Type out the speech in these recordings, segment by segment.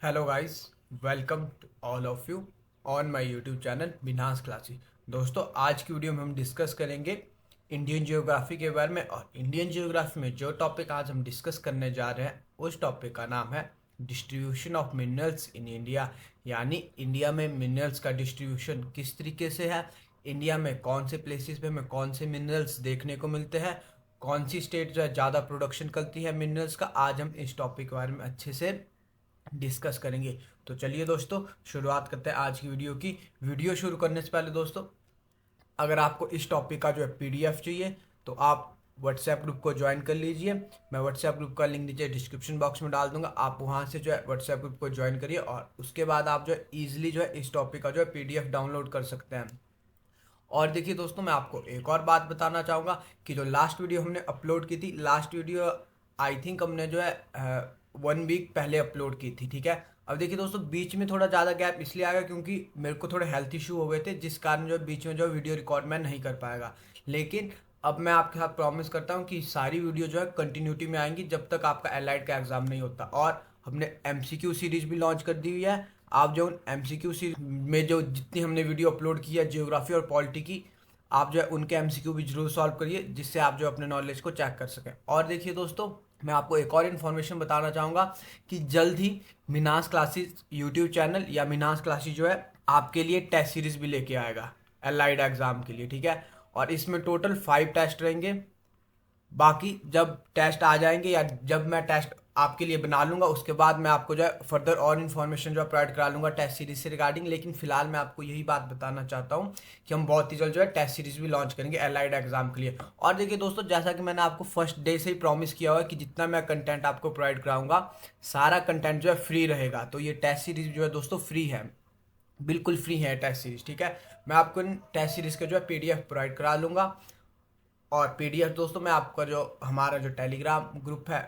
Hello guys, welcome to all of you on my YouTube channel Bina's classes. दोस्तों, आज की video में हम डिस्कस करेंगे इंडियन जियोग्राफी के बारे में। और इंडियन जियोग्राफी में जो टॉपिक आज हम डिस्कस करने जा रहे हैं उस टॉपिक का नाम है distribution of minerals in India. यानी इंडिया में मिनरल्स का डिस्ट्रीब्यूशन किस तरीके से है, इंडिया में कौन से प्लेसेस पे हमें कौन से मिनरल्स देखने को मिलते हैं, कौन सी स्टेट जो है ज़्यादा प्रोडक्शन करती है मिनरल्स का। आज हम इस टॉपिक के बारे में अच्छे से डिस्कस करेंगे। तो चलिए दोस्तों, शुरुआत करते हैं आज की वीडियो की। वीडियो शुरू करने से पहले दोस्तों, अगर आपको इस टॉपिक का जो है पीडीएफ चाहिए तो आप व्हाट्सएप ग्रुप को ज्वाइन कर लीजिए। मैं व्हाट्सएप ग्रुप का लिंक नीचे डिस्क्रिप्शन बॉक्स में डाल दूंगा, आप वहां से जो है व्हाट्सएप ग्रुप को ज्वाइन करिए और उसके बाद आप जो है ईजिली जो है इस टॉपिक का जो है पीडीएफ डाउनलोड कर सकते हैं। और देखिए दोस्तों, मैं आपको एक और बात बताना चाहूँगा कि जो लास्ट वीडियो हमने अपलोड की थी, लास्ट वीडियो आई थिंक हमने जो है 1 वीक पहले अपलोड की थी, ठीक है। अब देखिए दोस्तों, बीच में थोड़ा ज़्यादा गैप इसलिए आ गया क्योंकि मेरे को थोड़े हेल्थ इशू हो गए थे, जिस कारण जो बीच में जो वीडियो रिकॉर्ड मैं नहीं कर पाएगा। लेकिन अब मैं आपके साथ प्रॉमिस करता हूँ कि सारी वीडियो जो है कंटिन्यूटी में आएंगी जब तक आपका एलाइड का एग्ज़ाम नहीं होता। और हमने एमसीक्यू सीरीज भी लॉन्च कर दी हुई है। आप जो एमसीक्यू सीरीज में जो जितनी हमने वीडियो अपलोड की है जियोग्राफी और पॉलिटी की, आप जो है उनके एमसीक्यू भी जरूर सॉल्व करिए, जिससे आप जो अपने नॉलेज को चेक कर सकें। और देखिए दोस्तों, मैं आपको एक और इन्फॉर्मेशन बताना चाहूँगा कि जल्द ही मिनास क्लासेस यूट्यूब चैनल या मिनास क्लासेस जो है आपके लिए टेस्ट सीरीज भी लेके आएगा एलाइड एग्जाम के लिए, ठीक है। और इसमें टोटल 5 टेस्ट रहेंगे। बाकी जब टेस्ट आ जाएंगे या जब मैं टेस्ट आपके लिए बना लूंगा उसके बाद मैं आपको जो है फर्दर और इन्फॉर्मेशन जो है प्रोवाइड करा लूंगा टेस्ट सीरीज से रिगार्डिंग। लेकिन फिलहाल मैं आपको यही बात बताना चाहता हूँ कि हम बहुत ही जल्द जो है टेस्ट सीरीज भी लॉन्च करेंगे एलाइड एग्जाम के लिए। और देखिए दोस्तों, जैसा कि मैंने आपको फर्स्ट डे से ही प्रॉमिस किया हुआ है कि जितना मैं कंटेंट आपको प्रोवाइड कराऊंगा सारा कंटेंट जो है फ्री रहेगा। तो ये टेस्ट सीरीज जो है दोस्तों फ्री है, बिल्कुल फ्री है टेस्ट सीरीज, ठीक है। मैं आपको इन टेस्ट सीरीज का जो है पीडीएफ प्रोवाइड करा लूंगा। और पीडीएफ दोस्तों मैं आपका जो हमारा जो टेलीग्राम ग्रुप है,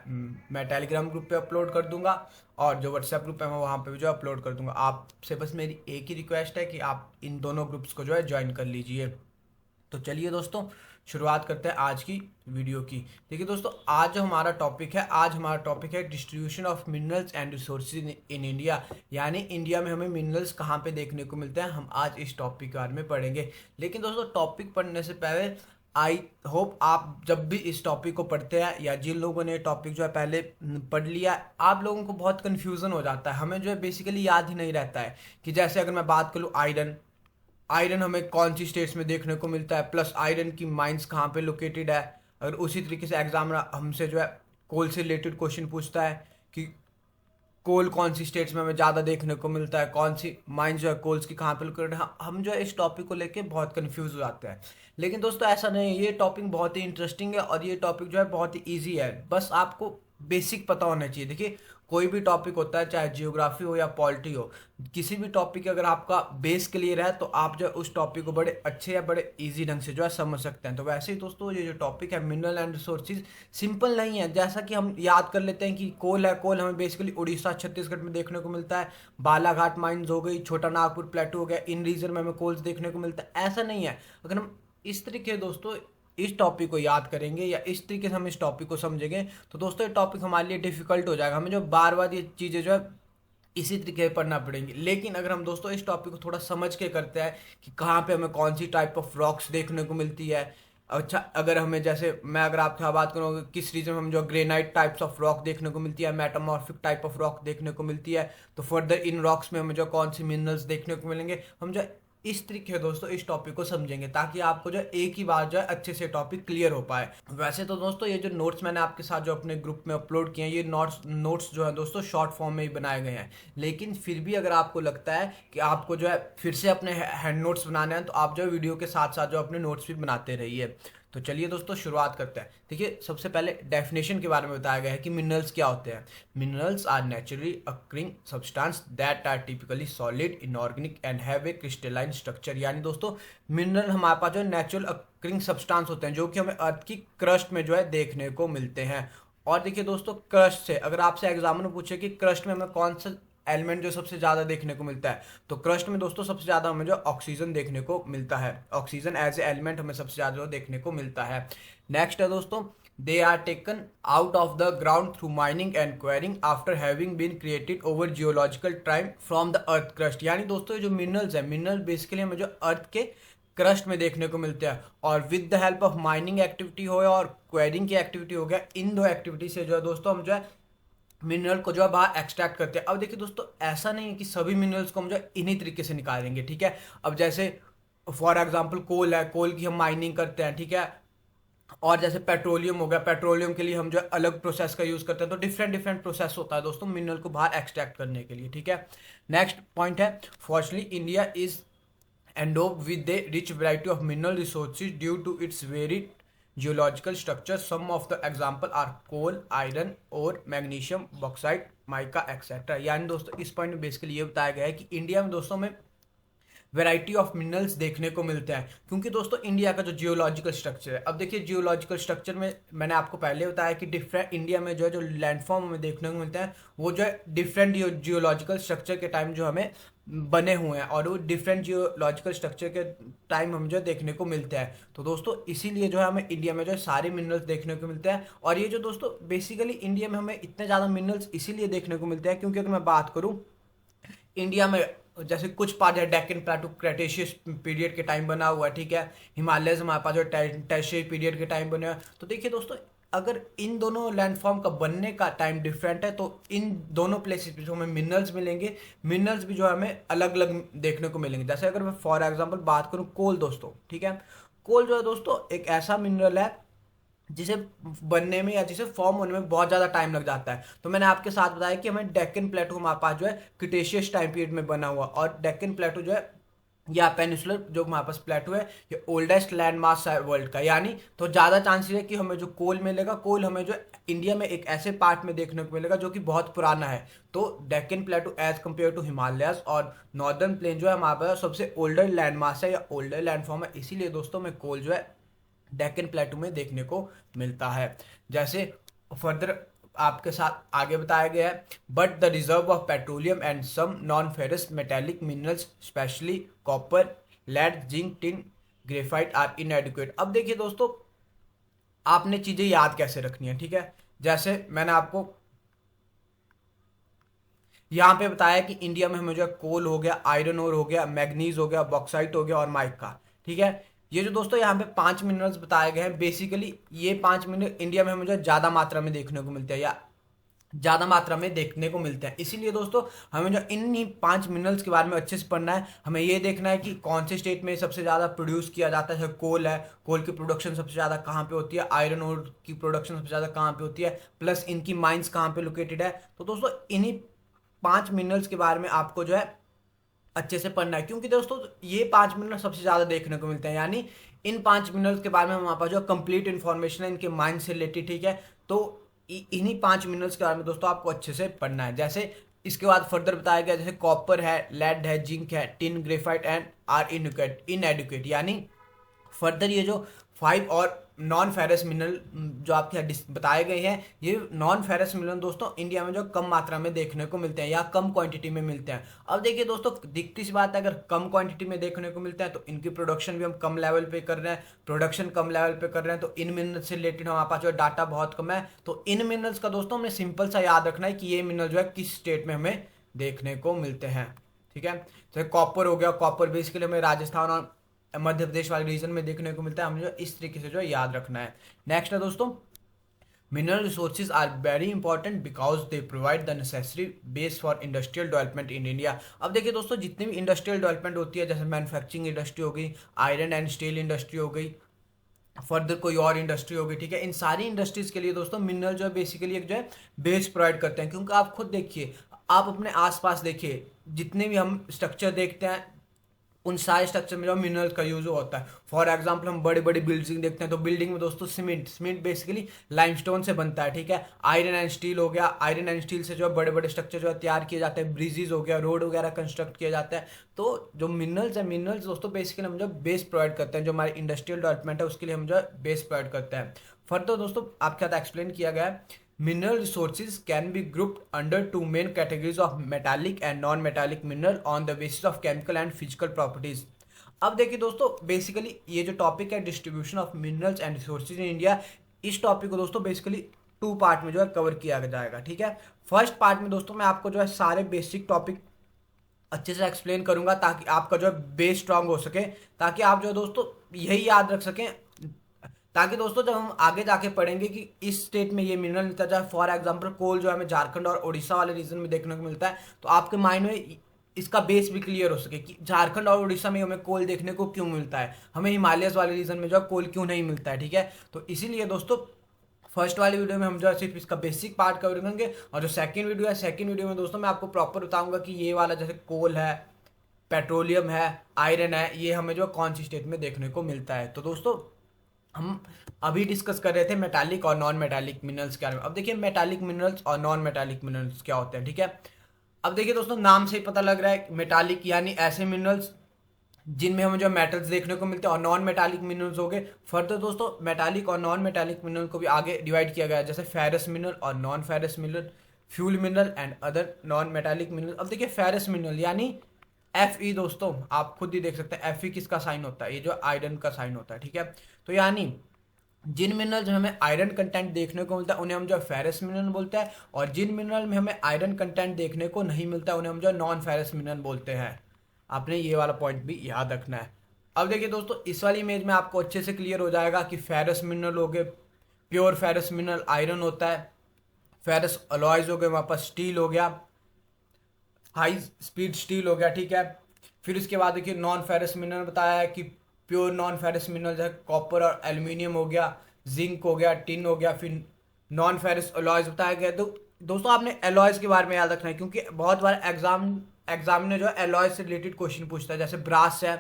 मैं टेलीग्राम ग्रुप पे अपलोड कर दूंगा। और जो व्हाट्सएप ग्रुप है मैं वहाँ पे भी जो अपलोड कर दूंगा। आपसे बस मेरी एक ही रिक्वेस्ट है कि आप इन दोनों ग्रुप्स को जो है ज्वाइन कर लीजिए। तो चलिए दोस्तों, शुरुआत करते हैं आज की वीडियो की। देखिए दोस्तों, आज जो हमारा टॉपिक है, आज हमारा टॉपिक है distribution of minerals and resources in India. यानी इंडिया में हमें मिनरल्स कहाँ पे देखने को मिलते हैं, हम आज इस टॉपिक के बारे में पढ़ेंगे। लेकिन दोस्तों, टॉपिक पढ़ने से पहले आई होप आप जब भी इस टॉपिक को पढ़ते हैं या जिन लोगों ने टॉपिक जो है पहले पढ़ लिया, आप लोगों को बहुत कन्फ्यूज़न हो जाता है। हमें जो है बेसिकली याद ही नहीं रहता है कि जैसे अगर मैं बात करूँ आयरन, आयरन हमें कौन सी स्टेट्स में देखने को मिलता है, प्लस आयरन की माइंस कहाँ पे लोकेटेड है। अगर उसी तरीके से एग्जामिनर हमसे जो है कोल से रिलेटेड क्वेश्चन पूछता है कि कोल कौन सी स्टेट्स में हमें ज़्यादा देखने को मिलता है, कौन सी माइंस जो है कोल्स की कहाँ पे लोकेटेड है, हम जो है इस टॉपिक को लेके बहुत कंफ्यूज हो जाते हैं। लेकिन दोस्तों ऐसा नहीं है, ये टॉपिक बहुत ही इंटरेस्टिंग है और ये टॉपिक जो है बहुत ही ईजी है। बस आपको बेसिक पता होना चाहिए। देखिए, कोई भी टॉपिक होता है, चाहे जियोग्राफी हो या पॉलिटी हो, किसी भी टॉपिक अगर आपका बेस क्लियर है तो आप जो है उस टॉपिक को बड़े अच्छे या बड़े इजी ढंग से जो है समझ सकते हैं। तो वैसे ही दोस्तों, ये जो टॉपिक है मिनरल एंड रिसोर्सेज, सिंपल नहीं है। जैसा कि हम याद कर लेते हैं कि कोल है, कोल हमें बेसिकली उड़ीसा छत्तीसगढ़ में देखने को मिलता है। बालाघाट माइंस हो गई, छोटा नागपुर प्लेटू हो गया, इन रीजन में हमें कोल्स देखने को मिलता है। ऐसा नहीं है। अगर हम इस तरीके दोस्तों इस टॉपिक को याद करेंगे या इस तरीके से हम इस टॉपिक को समझेंगे तो दोस्तों ये टॉपिक हमारे लिए डिफिकल्ट हो जाएगा। हमें जो बार बार ये चीज़ें जो है इसी तरीके से पढ़ना पड़ेंगी। लेकिन अगर हम दोस्तों इस टॉपिक को थोड़ा समझ के करते हैं कि कहाँ पे हमें कौन सी टाइप ऑफ रॉक्स देखने को मिलती है। अच्छा, अगर हमें जैसे मैं अगर आपसे बात करूँ किस रीजन में हम जो ग्रेनाइट टाइप्स ऑफ रॉक देखने को मिलती है, मेटामॉर्फिक टाइप ऑफ रॉक देखने को मिलती है, तो फर्दर इन रॉक्स में हमें जो कौन सी मिनरल्स देखने को मिलेंगे, हम जो इस तरीके दोस्तों इस टॉपिक को समझेंगे ताकि आपको जो एक ही बार जो है अच्छे से टॉपिक क्लियर हो पाए। वैसे तो दोस्तों ये जो नोट्स मैंने आपके साथ जो अपने ग्रुप में अपलोड किए हैं, ये नोट्स जो है दोस्तों शॉर्ट फॉर्म में ही बनाए गए हैं। लेकिन फिर भी अगर आपको लगता है कि आपको जो है फिर से अपने हैंड नोट्स बनाने हैं तो आप जो वीडियो के साथ साथ जो अपने नोट्स भी बनाते रहिए। तो चलिए दोस्तों शुरुआत करते हैं। देखिए, सबसे पहले डेफिनेशन के बारे में बताया गया है कि मिनरल्स क्या होते हैं। Minerals are naturally occurring substance that are typically solid inorganic and have a crystalline structure. यानी दोस्तों मिनरल हमारे पास जो नेचुरल अक्रिंग सब्सटेंस होते हैं जो कि हमें अर्थ की क्रस्ट में जो है देखने को मिलते हैं। और देखिए दोस्तों, क्रस्ट से अगर आपसे एग्जाम में पूछे कि क्रस्ट में हमें कौन सा एलिमेंट जो सबसे ज़्यादा देखने को मिलता है, तो क्रस्ट में दोस्तों सबसे ज़्यादा हमें जो ऑक्सीजन देखने को मिलता है। ऑक्सीजन एज ए एलिमेंट हमें सबसे ज़्यादा जो देखने को मिलता है। नेक्स्ट है दोस्तों they are taken out of the ground through mining and quarrying after having been created over geological time from the earth crust. यानी दोस्तों जो मिनरल्स है, मिनरल बेसिकली हमें जो अर्थ के क्रस्ट में देखने को मिलते हैं, और with the help of mining activity हो और क्वेरिंग की एक्टिविटी हो गया, इन दो एक्टिविटी से जो है दोस्तों हम जो है मिनरल को जो है बाहर एक्सट्रैक्ट करते हैं। अब देखिए दोस्तों, ऐसा नहीं है कि सभी मिनरल्स को हम जो है इन्हीं तरीके से निकालेंगे, ठीक है। अब जैसे फॉर एग्जांपल कोल है, कोल की हम माइनिंग करते हैं, ठीक है। और जैसे पेट्रोलियम हो गया, पेट्रोलियम के लिए हम जो है अलग प्रोसेस का यूज करते हैं। तो डिफरेंट डिफरेंट प्रोसेस होता है दोस्तों मिनरल को बाहर एक्सट्रैक्ट करने के लिए, ठीक है। नेक्स्ट पॉइंट है, fortunately India is endowed with a rich variety of mineral resources due to its varied geological structure. Some of the example are coal, iron, ore, magnesium, bauxite, mica, etc. यानी दोस्तों इस point में basically ये बताया गया है कि India में दोस्तों में वैरायटी ऑफ मिनरल्स देखने को मिलते हैं, क्योंकि दोस्तों इंडिया का जो जियोलॉजिकल स्ट्रक्चर है, अब देखिए जियोलॉजिकल स्ट्रक्चर में मैंने आपको पहले बताया कि डिफरेंट इंडिया में जो है जो लैंडफॉर्म हमें देखने को मिलते हैं वो जो है डिफरेंट जियोलॉजिकल स्ट्रक्चर के टाइम जो हमें बने हुए हैं, और वो डिफरेंट जियोलॉजिकल स्ट्रक्चर के टाइम हम जो देखने को मिलते हैं। तो दोस्तों इसीलिए जो है हमें इंडिया में जो है सारे मिनरल्स देखने को मिलते हैं। और ये जो दोस्तों बेसिकली इंडिया में हमें इतने ज़्यादा मिनरल्स इसीलिए देखने को मिलते हैं क्योंकि अगर मैं बात करूँ इंडिया में, जैसे कुछ पार्ट है डेक्कन प्लेटू क्रेटेशियस पीरियड के टाइम बना हुआ है, ठीक है। हिमालयस हमारे पास जो टर्शियरी पीरियड के टाइम बने हुए हैं। तो देखिए दोस्तों, अगर इन दोनों लैंडफॉर्म का बनने का टाइम डिफरेंट है तो इन दोनों प्लेसेस पे जो हमें मिनरल्स मिलेंगे, मिनरल्स भी जो हमें अलग अलग देखने को मिलेंगे। जैसे अगर मैं फॉर एग्जांपल बात करूं कोल दोस्तों, ठीक है। कोल जो है दोस्तों एक ऐसा मिनरल है जिसे बनने में या जिसे फॉर्म होने में बहुत ज़्यादा टाइम लग जाता है। तो मैंने आपके साथ बताया कि हमें डेक्कन प्लेटू हमारे पास जो है क्रिटेशियस टाइम पीरियड में बना हुआ, और डेक्कन प्लेटू जो है या पेनिसुलर जो हमारे पास प्लेटू है ये ओल्डेस्ट लैंड मास है वर्ल्ड का। यानी तो ज़्यादा चांसेस है कि हमें जो कोल मिलेगा, कोल हमें जो इंडिया में एक ऐसे पार्ट में देखने को मिलेगा जो कि बहुत पुराना है। तो Deccan plateau as compare to Himalayas और नॉर्दर्न प्लेन जो है हमारे पास सबसे ओल्डर लैंड मास है या ओल्डर लैंड फॉर्म है। इसीलिए दोस्तों में कोल जो है डेक्कन प्लेटू में देखने को मिलता है। जैसे फर्दर आपके साथ आगे बताया गया है, but the reserve of petroleum and some non ferrous metallic minerals specially copper, lead, zinc, tin, graphite are inadequate. अब देखिए दोस्तों, आपने चीजें याद कैसे रखनी है, ठीक है। जैसे मैंने आपको यहाँ पे बताया कि इंडिया में हमें जो है कोल हो गया, आयरन ओर हो गया, मैग्नीज हो गया, बॉक्साइट हो गया और माइका, ठीक है। ये जो दोस्तों यहाँ पे 5 मिनरल्स बताए गए हैं, बेसिकली ये 5 मिनरल इंडिया में हमें जो ज़्यादा मात्रा में देखने को मिलते हैं या ज़्यादा मात्रा में देखने को मिलते हैं। इसीलिए दोस्तों हमें जो इन 5 मिनरल्स के बारे में अच्छे से पढ़ना है। हमें ये देखना है कि कौन से स्टेट में सबसे ज़्यादा प्रोड्यूस किया जाता है। कोल है, कोल की प्रोडक्शन सबसे ज़्यादा कहाँ पे होती है, आयरन ओर की प्रोडक्शन सबसे ज़्यादा कहाँ पे होती है, प्लस इनकी माइंस कहाँ पे लोकेटेड है। तो दोस्तों इन्हीं 5 मिनरल्स के बारे में आपको जो है अच्छे से पढ़ना है, क्योंकि दोस्तों ये 5 मिनरल सबसे ज़्यादा देखने को मिलते हैं। यानी इन 5 मिनरल्स के बारे में हमारे पास जो कंप्लीट इन्फॉर्मेशन है इनके माइंड से रिलेटेड, ठीक है। तो इन्हीं 5 मिनरल्स के बारे में दोस्तों आपको अच्छे से पढ़ना है। जैसे इसके बाद फर्दर बताया गया, जैसे कॉपर है, लेड है, जिंक है, tin, graphite and are inadequate. यानी फर्दर ये जो 5 और नॉन फेरस मिनरल जो आपके यहाँ बताए गए हैं, ये नॉन फेरस मिनरल दोस्तों इंडिया में जो कम मात्रा में देखने को मिलते हैं या कम क्वांटिटी में मिलते हैं। अब देखिए दोस्तों, दिखती सी बात है, अगर कम क्वांटिटी में देखने को मिलता है तो इनकी प्रोडक्शन भी हम कम लेवल पे कर रहे हैं, प्रोडक्शन कम लेवल पे कर रहे हैं, तो इन मिनरल्स से रिलेटेड हमारे पास जो डाटा बहुत कम है। तो इन मिनरल्स का दोस्तों हमें सिंपल सा याद रखना है कि ये मिनरल जो है किस स्टेट में हमें देखने को मिलते हैं, ठीक है। जैसे कॉपर हो गया, कॉपर बेसिकली हमें राजस्थान और मध्य प्रदेश वाले रीजन में देखने को मिलता है। हमें जो इस तरीके से जो याद रखना है। नेक्स्ट है दोस्तों, mineral resources are very important because they provide the necessary base for industrial development in India. अब देखिए दोस्तों, जितनी भी इंडस्ट्रियल डेवलपमेंट होती है, जैसे मैन्युफैक्चरिंग इंडस्ट्री हो गई, आयरन एंड स्टील इंडस्ट्री हो गई, फर्दर कोई और इंडस्ट्री होगी, ठीक है। इन सारी इंडस्ट्रीज के लिए दोस्तों मिनरल जो है बेसिकली एक जो है बेस प्रोवाइड करते हैं। क्योंकि आप खुद देखिए, आप अपने आसपास देखिए, जितने भी हम स्ट्रक्चर देखते हैं उन सारे स्ट्रक्चर में जो मिनरल का यूज होता है। फॉर एग्जांपल हम बड़े बड़े बिल्डिंग देखते हैं, तो बिल्डिंग में दोस्तों सीमेंट बेसिकली लाइमस्टोन से बनता है, ठीक है। आयरन एंड स्टील हो गया, आयरन एंड स्टील से जो है बड़े बड़े स्ट्रक्चर जो है तैयार किए जाते हैं। ब्रिजेज हो गया, रोड वगैरह कंस्ट्रक्ट किया जाता है। तो जो मिनरल्स है, मिनरल्स दोस्तों बेसिकली हम जो बेस प्रोवाइड करते हैं, जो हमारी इंडस्ट्रियल डेवलपमेंट है उसके लिए हम जो है बेस प्रोवाइड करते हैं। फर्दर दोस्तों आपके साथ एक्सप्लेन किया गया है, mineral resources can be grouped under 2 main categories of metallic and non-metallic mineral on the basis of chemical and physical properties। अब देखिए दोस्तों, बेसिकली ये जो टॉपिक है distribution of minerals and resources in India, इस टॉपिक को दोस्तों basically 2 part में जो है कवर किया जाएगा, ठीक है। फर्स्ट पार्ट में दोस्तों मैं आपको जो है सारे बेसिक टॉपिक अच्छे से एक्सप्लेन करूंगा ताकि आपका जो है बेस स्ट्रांग हो सके, ताकि आप जो है दोस्तों यही याद रख सकें, ताकि दोस्तों जब हम आगे जाके पढ़ेंगे कि इस स्टेट में ये मिनरल मिलता है, फॉर एग्जांपल कोल जो हमें झारखंड और उड़ीसा वाले रीजन में देखने को मिलता है, तो आपके माइंड में इसका बेस भी क्लियर हो सके कि झारखंड और उड़ीसा में हमें कोल देखने को क्यों मिलता है, हमें हिमालयस वाले रीजन में जो है कोल क्यों नहीं मिलता है, ठीक है। तो इसीलिए दोस्तों फर्स्ट वाली वीडियो में हम जो है सिर्फ इसका बेसिक पार्ट कवर करेंगे, और जो सेकंड वीडियो है, सेकंड वीडियो में दोस्तों मैं आपको प्रॉपर बताऊंगा कि ये वाला जैसे कोल है, पेट्रोलियम है, आयरन है, ये हमें जो कौन सी स्टेट में देखने को मिलता है। तो दोस्तों हम अभी डिस्कस कर रहे थे मेटालिक और नॉन मेटालिक मिनरल्स के बारे में। अब देखिए मेटालिक मिनरल्स और नॉन मेटालिक मिनरल्स क्या होते हैं, ठीक है। अब देखिए दोस्तों नाम से ही पता लग रहा है, मेटालिक यानी ऐसे मिनरल्स जिनमें हमें जो मेटल्स देखने को मिलते हैं, और नॉन मेटालिक मिनरल्स हो गए। फर्दर दोस्तों मेटालिक और नॉन मेटालिक मिनरल को भी आगे डिवाइड किया गया है, जैसे फेरस मिनरल और non ferrous mineral, fuel mineral and other non metallic mineral. अब देखिए फेरस मिनरल यानी Fe दोस्तों आप खुद ही देख सकते हैं Fe किसका साइन होता है, ये जो आयरन का साइन होता है, ठीक है। तो यानी जिन मिनरल में हमें आयरन कंटेंट देखने को मिलता है उन्हें हम जो फेरस मिनरल बोलते हैं, और जिन मिनरल में हमें आयरन कंटेंट देखने को नहीं मिलता है उन्हें हम जो नॉन फेरस मिनरल बोलते हैं। आपने ये वाला पॉइंट भी याद रखना है। अब देखिए दोस्तों इस वाली इमेज में आपको अच्छे से क्लियर हो जाएगा कि फेरस मिनरल हो गए, प्योर फेरस मिनरल आयरन होता है, फेरस अलॉयज हो गए, वहाँ पर स्टील हो गया, हाई स्पीड स्टील हो गया, ठीक है। फिर उसके बाद देखिए नॉन फेरस मिनरल बताया है कि प्योर नॉन फेरस मिनरल जैसे कॉपर और एल्यूमिनियम हो गया, जिंक हो गया, टिन हो गया। फिर नॉन फेरस अलॉयज बताया गया। तो दोस्तों आपने अलॉयज के बारे में याद रखना है, क्योंकि बहुत बार एग्जाम में जो है अलॉयज से रिलेटेड क्वेश्चन पूछता है, जैसे ब्रास है,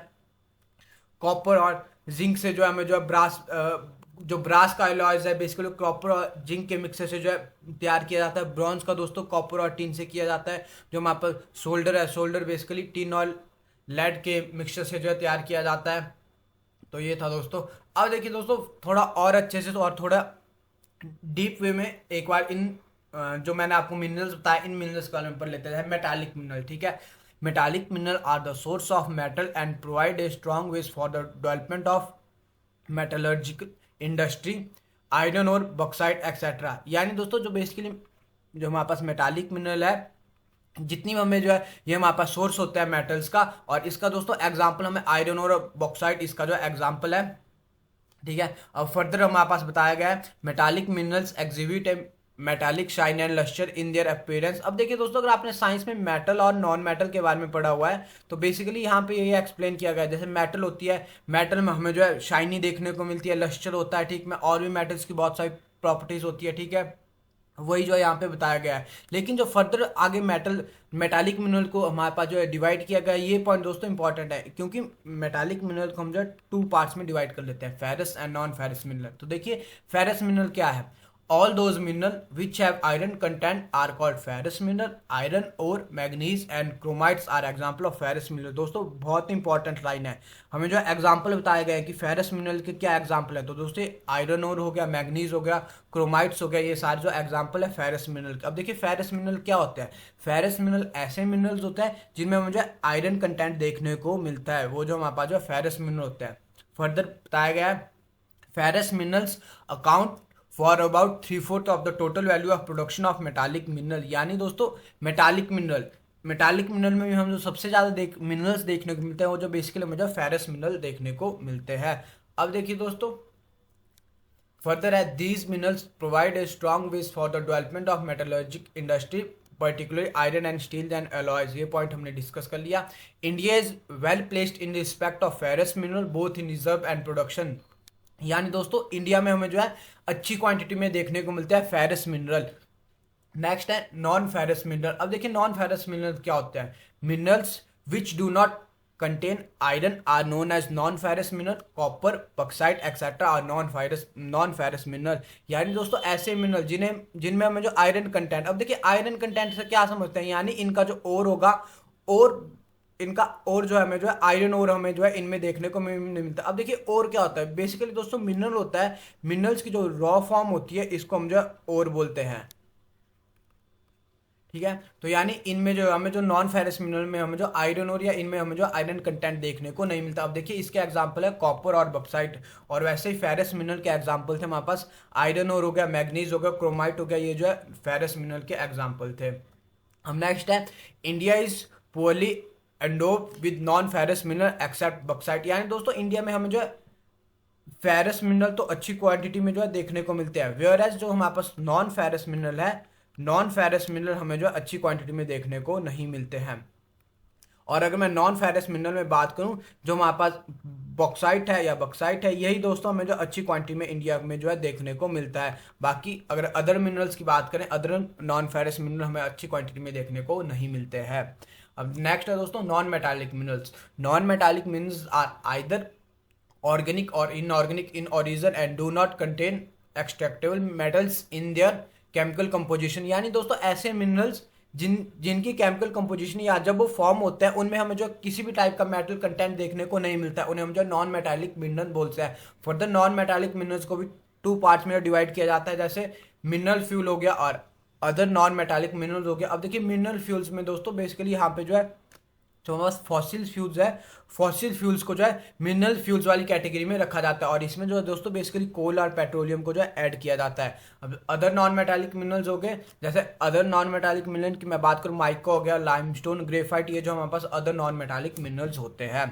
कॉपर और जिंक से जो है हमें जो है जो ब्रास का अलॉयज है बेसिकली कॉपर और जिंक के मिक्सर से जो है तैयार किया जाता है। ब्रॉन्ज का दोस्तों कॉपर और टिन से किया जाता है। जो हमारे पास सोल्डर है, सोल्डर बेसिकली टिन और लेड के मिक्सचर से जो है तैयार किया जाता है। तो ये था दोस्तों। अब देखिए दोस्तों थोड़ा और अच्छे से और थोड़ा डीप वे में एक बार इन जो मैंने आपको मिनरल्स बताया इन मिनरल्स के बारे में पढ़ लेते हैं। मेटालिक मिनरल, ठीक है। Metallic mineral are the source of metal and provide a strong base for the development of metallurgical industry, iron और बॉक्साइट एक्सेट्रा। यानी दोस्तों जो बेसिकली जो हमारे पास मेटालिक मिनरल है, जितनी हमें जो है ये हमारे पास सोर्स होता है मेटल्स का, और इसका दोस्तों एग्जांपल हमें आयरन और बॉक्साइट इसका जो एग्जांपल है, ठीक है। अब फर्दर हमारे पास बताया गया है metallic minerals exhibit a metallic shine and lustre in their appearance. अब देखिए दोस्तों अगर आपने साइंस में मेटल और नॉन मेटल के बारे में पढ़ा हुआ है तो बेसिकली यहाँ पे ये एक्सप्लेन किया गया है। जैसे मेटल होती है, मेटल में हमें जो है शाइनी देखने को मिलती है, लस्टर होता है, ठीक में, और भी मेटल्स की बहुत सारी प्रॉपर्टीज होती है, ठीक है। वही जो है यहाँ पे बताया गया है। लेकिन जो फर्दर आगे मेटालिक मिनरल को हमारे पास जो है डिवाइड किया गया है, ये पॉइंट दोस्तों इंपॉर्टेंट है, क्योंकि मेटालिक मिनरल को हम जो है 2 पार्ट्स में डिवाइड कर लेते हैं, ferrous and non ferrous mineral. तो देखिए फेरस मिनरल क्या है, all those mineral which have iron content are called ferrous mineral. Iron ore, manganese and chromites are example of ferrous mineral। दोस्तों बहुत इंपॉर्टेंट लाइन है, हमें जो एग्जांपल बताया गया है कि फेरस मिनरल के क्या एग्जांपल है। तो दोस्तों आयरन ओर हो गया, मैग्नीज हो गया, क्रोमाइट्स हो गया, ये सारे जो एग्जांपल है फेरस मिनरल के। अब देखिए फेरस मिनरल क्या होते हैं। फेरस मिनरल ऐसे मिनरल्स होते हैं जिनमें हमें जो आयरन कंटेंट देखने को मिलता है, वो जो हमारे पास जो फेरस मिनरल होते हैं। फर्दर बताया गया है ferrous minerals account for about 3/4 of the total value of production of metallic mineral. यानी दोस्तों मेटालिक मिनरल में भी हम जो सबसे ज़्यादा मिनरल्स देखने को मिलते हैं वो जो बेसिकली मुझे फेरस मिनरल देखने को मिलते हैं। अब देखिए दोस्तों फर्दर है these minerals provide a strong base for the development of metallurgic industry particularly iron and steel and alloys. ये पॉइंट हमने डिस्कस कर लिया। India is well placed in respect of ferrous mineral both in reserve and production. यानी दोस्तों India में हमें जो है अच्छी क्वांटिटी में देखने को मिलता है फेरस मिनरल। नेक्स्ट है नॉन फेरस मिनरल। अब देखिए नॉन फेरस मिनरल क्या होते हैं। Minerals which do not contain iron are known as non ferrous mineral, copper, bauxite etcetera are non ferrous mineral. यानी दोस्तों ऐसे मिनरल जिनमें हमें जो आयरन कंटेंट, अब देखिए आयरन कंटेंट से क्या समझते हैं, यानी इनका जो ओर होगा, और इनका और जो है हमें जो है आयरन और हमें जो है इनमें देखने को नहीं मिलता। अब देखिए और क्या होता है, बेसिकली दोस्तों मिनरल होता है, मिनरल्स की जो रॉ फॉर्म होती है इसको हम जो है और बोलते हैं, ठीक है। तो यानी इनमें जो हमें जो नॉन फेरस मिनरल में हमें जो आयरन और या इनमें हमें जो आयरन कंटेंट देखने को नहीं मिलता। अब देखिए इसके एग्जांपल है कॉपर और बॉक्साइट, और वैसे ही फेरस मिनरल के एग्जांपल थे हमारे पास आयरन और हो गया, मैग्नीज हो गया, क्रोमाइट हो गया, ये जो है फेरस मिनरल के एग्जाम्पल थे। अब नेक्स्ट है India is poorly endowed with non ferrous mineral except bauxite. यानी दोस्तों इंडिया में हमें जो है फेरस मिनरल तो अच्छी क्वांटिटी में जो है देखने को मिलते हैं, वेयर एज जो हमारे पास नॉन फेरस मिनरल है, नॉन फेरस मिनरल हमें जो है अच्छी क्वांटिटी में देखने को नहीं मिलते हैं। और अगर मैं नॉन फेरस मिनरल में बात करूं, जो हमारे पास बॉक्साइट है या बॉक्साइट है, यही दोस्तों हमें जो अच्छी क्वांटिटी में इंडिया में जो है देखने को मिलता है। बाकी अगर अदर मिनरल्स की बात करें, अदर नॉन फेरस मिनरल हमें अच्छी क्वांटिटी में देखने को नहीं मिलते हैं। अब नेक्स्ट है दोस्तों non metallic minerals. Non metallic minerals are either organic or inorganic in origin and do not contain extractable metals in their chemical composition। यानी दोस्तों ऐसे मिनरल्स जिनकी केमिकल कंपोजिशन या जब वो फॉर्म होता है उनमें हमें जो किसी भी टाइप का मेटल कंटेंट देखने को नहीं मिलता है, उन्हें हम जो नॉन मेटालिक मिनरल बोलते हैं। फर्दर नॉन मेटालिक मिनरल्स को भी टू पार्ट्स में डिवाइड किया जाता है, जैसे मिनरल फ्यूल हो गया और अदर नॉन मेटालिक मिनरल्स हो गया। अब देखिए मिनरल फ्यूल्स में दोस्तों बेसिकली यहाँ पे जो है जो हमारे पास फॉसिल फ्यूल्स है, फॉसिल फ्यूल्स को जो है मिनरल फ्यूल्स वाली कैटेगरी में रखा जाता है, और इसमें जो है दोस्तों बेसिकली कोल और पेट्रोलियम को जो है ऐड किया जाता है। अब अदर नॉन मेटालिक मिनरल्स हो गए, जैसे अदर नॉन मेटालिक मिनरल की मैं बात करूँ, माइका हो गया, लाइमस्टोन, ग्रेफाइट, ये जो हमारे पास अदर नॉन मेटालिक मिनरल्स होते हैं।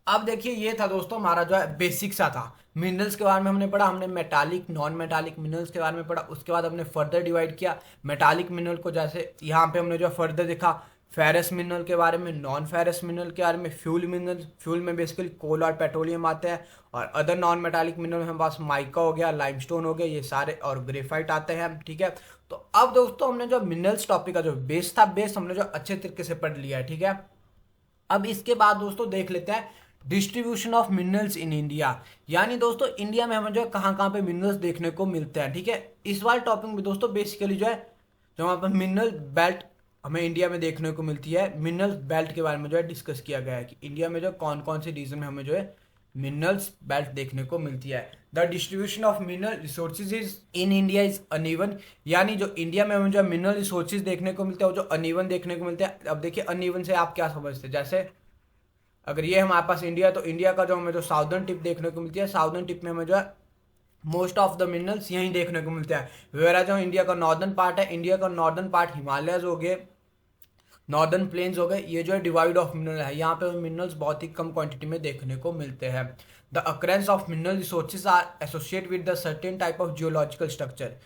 अब देखिए ये था दोस्तों हमारा जो है बेसिक सा था, मिनरल्स के बारे में हमने पढ़ा, हमने मेटालिक नॉन मेटालिक मिनरल्स के बारे में पढ़ा। उसके बाद हमने फर्दर डिवाइड किया मेटालिक मिनरल को, जैसे यहाँ पे हमने जो फर्दर देखा फेरस मिनरल के बारे में, नॉन फेरस मिनरल के बारे में, फ्यूल मिनरल, फ्यूल में बेसिकली कोल और पेट्रोलियम आते हैं, और अदर नॉन मेटालिक मिनरल हमारे पास माइका हो गया, लाइमस्टोन हो गया, ये सारे, और ग्रेफाइट आते हैं। ठीक है, तो अब दोस्तों हमने जो मिनरल्स टॉपिक का जो बेस था, बेस हमने जो अच्छे तरीके से पढ़ लिया है। ठीक है, अब इसके बाद दोस्तों देख लेते हैं distribution of minerals in India. यानी दोस्तों इंडिया में हमें जो है कहाँ कहाँ पे मिनरल्स देखने को मिलते हैं। ठीक है, इस वाले टॉपिक में दोस्तों बेसिकली जो है जो हमारे पास मिनरल बेल्ट हमें इंडिया में देखने को मिलती है, मिनरल बेल्ट के बारे में जो है डिस्कस किया गया है कि इंडिया में जो कौन कौन से रीजन में हमें जो है मिनरल्स बेल्ट देखने को मिलती है। The distribution of mineral resources is in India is uneven. यानी जो इंडिया में हमें जो मिनरल रिसोर्सेज देखने को मिलते हैं वो जो अनइवन देखने को मिलते हैं। अब देखिए अनइवन से आप क्या समझते हैं, जैसे अगर ये हमारे पास इंडिया है तो इंडिया का जो हमें जो साउदर्न टिप देखने को मिलती है, साउदर्न टिप में हमें जो है मोस्ट ऑफ द मिनरल्स यहीं देखने को मिलते हैं। वेरा जो इंडिया का नॉर्दर्न पार्ट है, इंडिया का नॉर्दर्न पार्ट हिमालयज हो गए, नॉर्दर्न प्लेन्स हो गए, ये जो है डिवाइड ऑफ मिनरल है, यहाँ पे मिनरल्स बहुत ही कम क्वांटिटी में देखने को मिलते हैं। The occurrence of mineral resources are associate with the certain type of geological structure.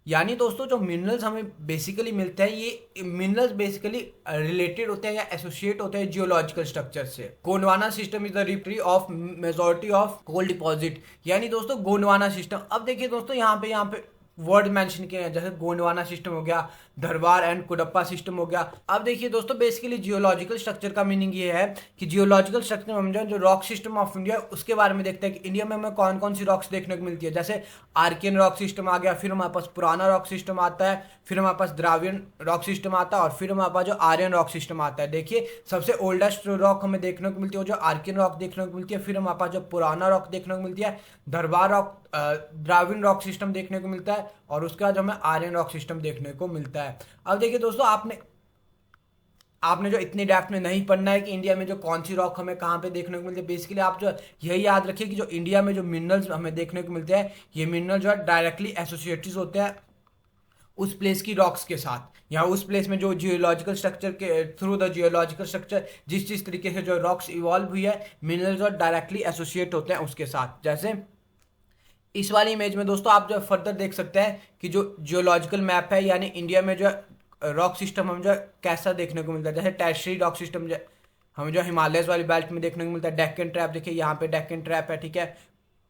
यानी दोस्तों जो मिनरल्स हमें बेसिकली मिलते हैं, ये मिनरल्स बेसिकली रिलेटेड होते हैं या एसोसिएट होते हैं जियोलॉजिकल स्ट्रक्चर से। Gondwana system is the repository of majority of coal deposit. यानी दोस्तों गोंडवाना सिस्टम, अब देखिए दोस्तों यहाँ पे वर्ड मेंशन किए हैं, जैसे गोंडवाना सिस्टम हो गया, धरवार एंड कुडप्पा सिस्टम हो गया। अब देखिए दोस्तों बेसिकली जियोलॉजिकल स्ट्रक्चर का मीनिंग ये है कि जियोलॉजिकल स्ट्रक्चर में हम जो रॉक सिस्टम ऑफ इंडिया उसके बारे में देखते हैं कि इंडिया में हमें कौन कौन सी रॉक्स देखने को मिलती है। जैसे आर्कियन रॉक सिस्टम आ गया, फिर हमारे पास पुराना रॉक सिस्टम आता है, फिर हमारे पास द्राविडियन रॉक सिस्टम आता है, और फिर हमारे पास जो आर्यन रॉक सिस्टम आता है। देखिए सबसे ओल्डेस्ट रॉक हमें देखने को मिलती है वो जो आर्कियन रॉक देखने को मिलती है, फिर हमारे पास जो पुराना रॉक देखने को मिलती है, Dharwar rock, Dravidian rock system देखने को मिलता है, और उसके बाद हमें आर्यन रॉक सिस्टम देखने को मिलता है। अब देखिए दोस्तों आपने जो इतनी डेप्थ में नहीं पढ़ना है कि इंडिया में जो कौन सी रॉक हमें कहाँ पे देखने को मिलती है। बेसिकली आप जो यही याद रखिए कि जो इंडिया में जो मिनरल्स हमें देखने को मिलते हैं, ये मिनरल जो है डायरेक्टली एसोसिएटेड होते हैं उस प्लेस की रॉक्स के साथ, या उस प्लेस में जो जियोलॉजिकल स्ट्रक्चर के थ्रू द जियोलॉजिकल स्ट्रक्चर जिस तरीके से जो रॉक्स इवॉल्व हुई है, मिनरल्स जो डायरेक्टली एसोसिएट होते हैं उसके साथ। जैसे इस वाली इमेज में दोस्तों आप जो फर्दर देख सकते हैं कि जो जियोलॉजिकल मैप है, यानी इंडिया में जो रॉक सिस्टम हम जो कैसा देखने को मिलता है। जैसे टैशरी रॉक सिस्टम हमें जो हिमालयस वाली बेल्ट में देखने को मिलता है। डेक्कन ट्रैप देखिए यहाँ पे डेक्कन ट्रैप है, ठीक है,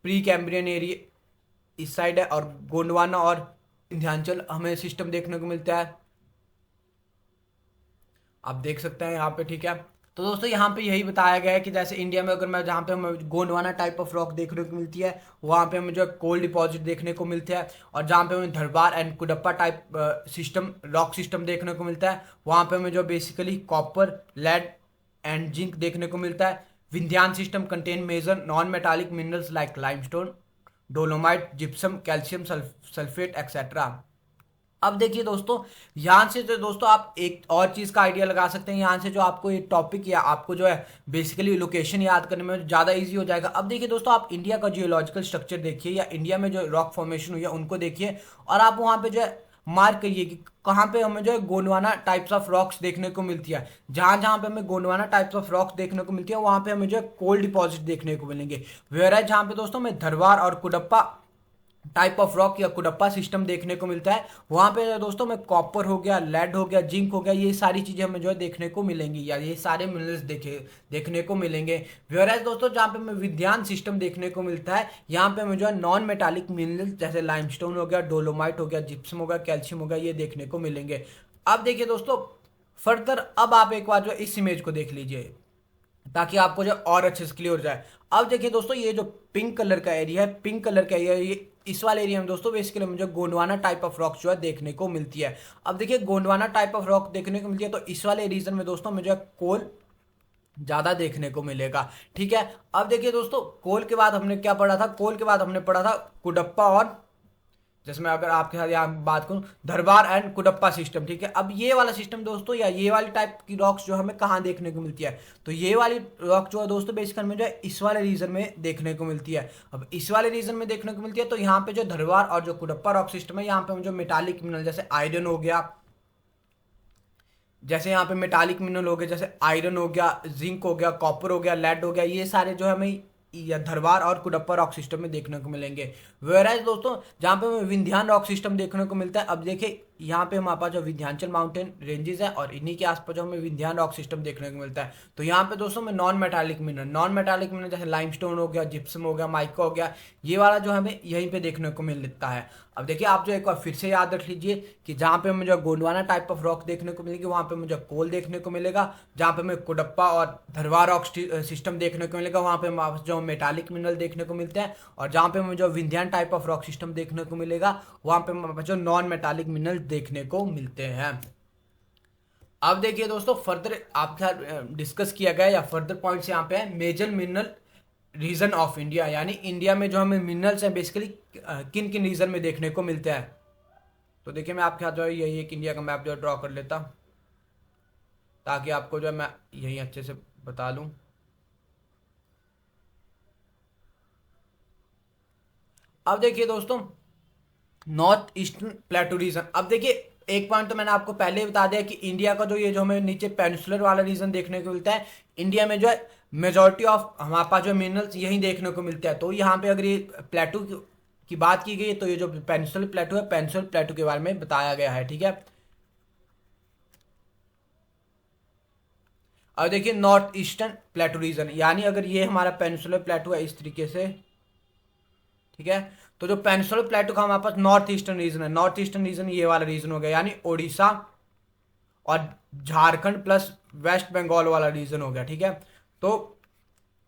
प्री कैम्ब्रियन एरिया इस साइड है, और गोंडवाना और विंध्याचल हमें सिस्टम देखने को मिलता है, आप देख सकते हैं यहाँ पे। ठीक है, तो दोस्तों यहाँ पे यही बताया गया है कि जैसे इंडिया में अगर मैं जहाँ पे हमें गोंडवाना टाइप ऑफ रॉक देखने को मिलती है, वहाँ पे हमें जो कोल डिपॉजिट देखने को मिलते हैं, और जहाँ पे हमें Dharwar and Cuddapah type system rock system देखने को मिलता है, वहाँ पे हमें जो basically copper, lead and zinc देखने को मिलता है। Vindhyan system contain major non metallic minerals like limestone, dolomite, gypsum, calcium sulphate etcetera. अब देखिए दोस्तों, यहाँ से जो दोस्तों आप एक और चीज़ का आइडिया लगा सकते हैं, यहाँ से जो आपको ये टॉपिक या आपको जो है बेसिकली लोकेशन याद करने में ज़्यादा इजी हो जाएगा। अब देखिए दोस्तों, आप इंडिया का जियोलॉजिकल स्ट्रक्चर देखिए या इंडिया में जो रॉक फॉर्मेशन हुई है उनको देखिए, और आप वहाँ पे जो है मार्क करिए कि कहाँ पे हमें जो है गोंडवाना टाइप्स ऑफ रॉक्स देखने को मिलती है। जहाँ जहाँ पे हमें गोंडवाना टाइप्स ऑफ रॉक्स देखने को मिलती है वहाँ पे हमें जो है कोल डिपॉजिट देखने को मिलेंगे। वेयर है जहाँ पे दोस्तों हमें धरवार और कुडप्पा टाइप ऑफ रॉक या कुडप्पा सिस्टम देखने को मिलता है, वहां पे दोस्तों में कॉपर हो गया, लेड हो गया, जिंक हो गया, ये सारी चीजें हमें जो है देखने को मिलेंगी या ये सारे मिनरल्स देखने को मिलेंगे। वेयरएज दोस्तों जहाँ पे हमें विद्यान सिस्टम देखने को मिलता है, यहाँ पे हमें जो है नॉन मेटालिक मिनरल्स जैसे लाइमस्टोन हो गया, डोलोमाइट हो गया, जिप्सम हो गया, कैल्शियम हो गया, ये देखने को मिलेंगे। अब देखिए दोस्तों फर्दर, अब आप एक बार जो इस इमेज को देख लीजिए ताकि आपको जो और अच्छे से क्लियर हो जाए। अब देखिए दोस्तों, ये जो पिंक कलर का एरिया है, पिंक कलर का एरिया, ये इस वाले एरिया में दोस्तों बेसिकली मुझे गोंडवाना टाइप ऑफ रॉक जो है देखने को मिलती है। अब देखिए गोंडवाना टाइप ऑफ रॉक देखने को मिलती है तो इस वाले रीजन में दोस्तों मुझे कोल ज्यादा देखने को मिलेगा। ठीक है, अब देखिए दोस्तों, कोल के बाद हमने क्या पढ़ा था? कोल के बाद हमने पढ़ा था कुडप्पा और जिसमें अगर आपके साथ यहाँ बात करूं धरवार एंड कुडप्पा सिस्टम। ठीक है, अब ये वाला सिस्टम दोस्तों या ये वाली टाइप की रॉक्स जो हमें कहाँ देखने को मिलती है, तो ये वाली रॉक जो है दोस्तों बेसिकली में जो है इस वाले रीजन में देखने को मिलती है। अब इस वाले रीजन में देखने को मिलती है तो यहाँ पे जो धरवार और जो कुडप्पा रॉक सिस्टम है, यहाँ पे जो मेटालिक मिनरल जैसे आयरन हो गया, जैसे यहाँ पे मेटालिक मिनरल हो गया, जैसे आयरन हो गया, जिंक हो गया, कॉपर हो गया, लेड हो गया, ये सारे जो हमें या धरवार और कुडप्पा रॉक सिस्टम में देखने को मिलेंगे। वेयरएज दोस्तों जहाँ पे हमें विंध्यान रॉक सिस्टम देखने को मिलता है, अब देखिए यहाँ पे हमारे पास जो विंध्याचल माउंटेन रेंजेस है और इन्हीं के आसपास जो हमें विंध्यान रॉक सिस्टम देखने को मिलता है, तो यहाँ पे दोस्तों में नॉन मेटालिक मिनरल जैसे लाइमस्टोन हो गया, जिप्सम हो गया, माइका हो गया, ये वाला जो हमें यहीं पे देखने को मिलता है। अब देखिए आप जो एक बार फिर से याद रख लीजिए कि जहाँ पे हमें जो गोंडवाना टाइप ऑफ रॉक देखने को मिलेगी वहाँ पे मुझे कोल देखने को मिलेगा, जहाँ पे हमें कुडप्पा और धरवार रॉक सिस्टम देखने को मिलेगा वहाँ पे जो मेटालिक मिनरल देखने को मिलते हैं, और जहाँ पे हमें जो Vindhyan type of rock system देखने को मिलेगा वहाँ पे जो नॉन मेटालिक मिनरल देखने को मिलते हैं। अब देखिए दोस्तों फर्दर आपके साथ डिस्कस किया गया या फर्दर पॉइंट्स यहाँ पे है major mineral region of India, यानी इंडिया में जो हमें मिनरल्स हैं बेसिकली किन किन रीजन में देखने को मिलते हैं। तो देखिए मैं आपके साथ जो है यही एक इंडिया का मैप जो ड्रॉ कर लेता ताकि आपको जो है मैं यही अच्छे से बता लूं। अब देखिए दोस्तों नॉर्थ ईस्टर्न प्लेटू रीजन, अब देखिए एक पॉइंट तो मैंने आपको पहले ही बता दिया कि इंडिया का जो ये जो हमें नीचे पेनिसुलर वाला रीजन देखने को मिलता है, इंडिया में जो है मेजॉरिटी ऑफ हमारे पास जो मिनरल्स यही देखने को मिलते हैं। तो यहाँ पे अगर ये प्लेटू की बात की गई तो ये जो पेनिसुलर प्लेटू है, पेनिसुलर प्लेटू के बारे में बताया गया है। ठीक है, अब देखिए नॉर्थ ईस्टर्न प्लेटू रीजन, यानी अगर ये हमारा पेनिसुलर प्लेटू है इस तरीके से, ठीक है, तो जो पेनिसुलर प्लेटू का हमारे पास नॉर्थ ईस्टर्न रीजन है, नॉर्थ ईस्टर्न रीजन ये वाला रीजन हो गया, यानी ओडिशा और झारखंड प्लस वेस्ट बंगाल वाला रीजन हो गया। ठीक है, तो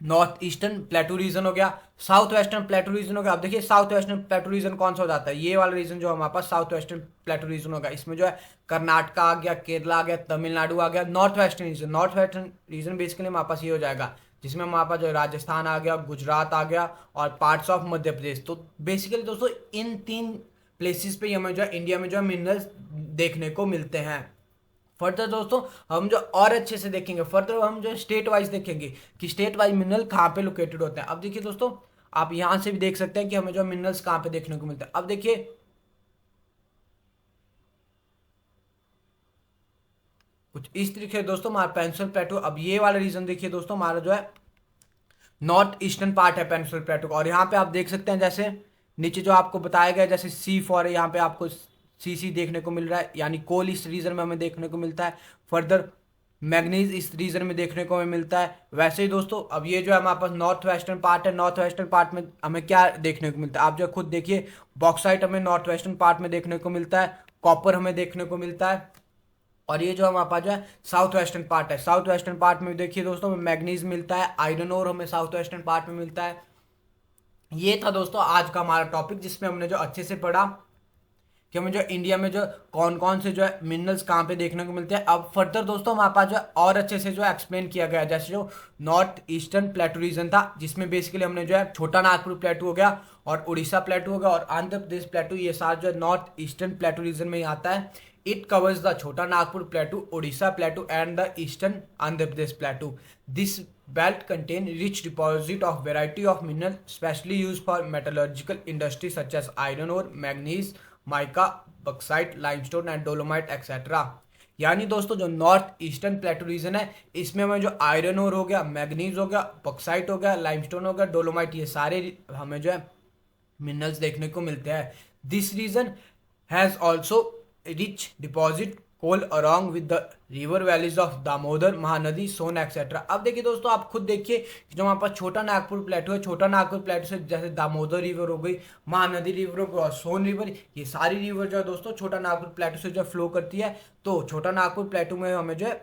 नॉर्थ ईस्टर्न प्लेटू रीजन हो गया, साउथ वेस्टर्न प्लेटू रीजन हो गया। अब देखिए साउथ वेस्टर्न प्लेटू रीजन कौन सा हो जाता है, ये वाला रीजन जो हमारे पास साउथ वेस्टर्न प्लेटू रीजन होगा, इसमें जो है कर्नाटका आ गया, केरला आ गया, तमिलनाडु आ गया। नॉर्थ वेस्टर्न रीजन बेसिकली हमारे पास ये हो जाएगा जिसमें हमारे पास जो राजस्थान आ गया, गुजरात आ गया और पार्ट्स ऑफ मध्य प्रदेश। तो बेसिकली दोस्तों इन 3 प्लेसेस पे हमें जो है इंडिया में जो है मिनरल्स देखने को मिलते हैं। फर्दर दोस्तों हम जो और अच्छे से देखेंगे, फर्दर हम जो स्टेट वाइज देखेंगे कि स्टेट वाइज मिनरल कहाँ पे लोकेटेड होते हैं। अब देखिए दोस्तों आप यहां से भी देख सकते हैं कि हमें जो मिनरल्स कहाँ पे देखने को मिलते हैं। अब देखिए कुछ इस तरीके से दोस्तों हमारा पेनिसुलर प्लेटू, अब ये वाला रीजन देखिए दोस्तों हमारा जो है नॉर्थ ईस्टर्न पार्ट है पेनिसुलर प्लेटू का, और यहाँ पे आप देख सकते हैं जैसे नीचे जो आपको बताया गया जैसे C4 है, यहाँ पे आपको CC देखने को मिल रहा है, यानी कोल इस रीजन में हमें देखने को मिलता है। फर्दर मैग्नीज इस रीजन में देखने को हमें मिलता है। वैसे ही दोस्तों अब ये जो है हमारे पास नॉर्थ वेस्टर्न पार्ट है, नॉर्थ वेस्टर्न पार्ट में हमें क्या देखने को मिलता है, आप जो खुद देखिए बॉक्साइट हमें नॉर्थ वेस्टर्न पार्ट में देखने को मिलता है, कॉपर हमें देखने को मिलता है। और ये जो हमारे पास जो है साउथ वेस्टर्न पार्ट है, साउथ वेस्टर्न पार्ट में देखिए दोस्तों हमें मैग्नीज मिलता है, आयरन ओर हमें साउथ वेस्टर्न पार्ट में मिलता है। ये था दोस्तों आज का हमारा टॉपिक जिसमें हमने जो अच्छे से पढ़ा कि हमें जो इंडिया में जो कौन कौन से जो है मिनरल्स कहाँ पे देखने को मिलते हैं। अब फर्दर दोस्तों हमारे पास जो है और अच्छे से जो है एक्सप्लेन किया गया है, जैसे जो नॉर्थ ईस्टर्न प्लेटू रीजन था जिसमें बेसिकली हमने जो है छोटा नागपुर प्लेटू हो गया और उड़ीसा प्लेटू हो गया और आंध्र प्रदेश प्लेटू, ये सारा जो नॉर्थ ईस्टर्न प्लेटू रीजन में ही आता है। इट कवर्स द छोटा Nagpur प्लेटू, Orissa प्लेटू and the eastern Andhra Pradesh प्लेटू। This belt contain rich deposit of variety of mineral specially used for metallurgical industry such as iron ore, manganese, mica, bauxite, limestone and dolomite etc. यानी दोस्तों जो north eastern प्लेटू reason है इसमें हमें जो iron ore हो गया, manganese हो गया, बॉक्साइट हो गया, लाइमस्टोन हो गया, डोलोमाइट, ये सारे हमें जो है मिनरल्स देखने को मिलते हैं। This region has also rich deposit coal along with the river valleys of Damodar, Mahanadi, Son etcetera. अब देखिए दोस्तों, आप खुद देखिए जो हमारे पास छोटा नागपुर प्लेटू है, छोटा नागपुर प्लेटू से जैसे दामोदर रिवर हो गई, महानदी रिवर हो गई और सोन रिवर, ये सारी रिवर जो है दोस्तों छोटा नागपुर प्लेटू से जो फ्लो करती है। तो छोटा नागपुर प्लेटू में हमें जो है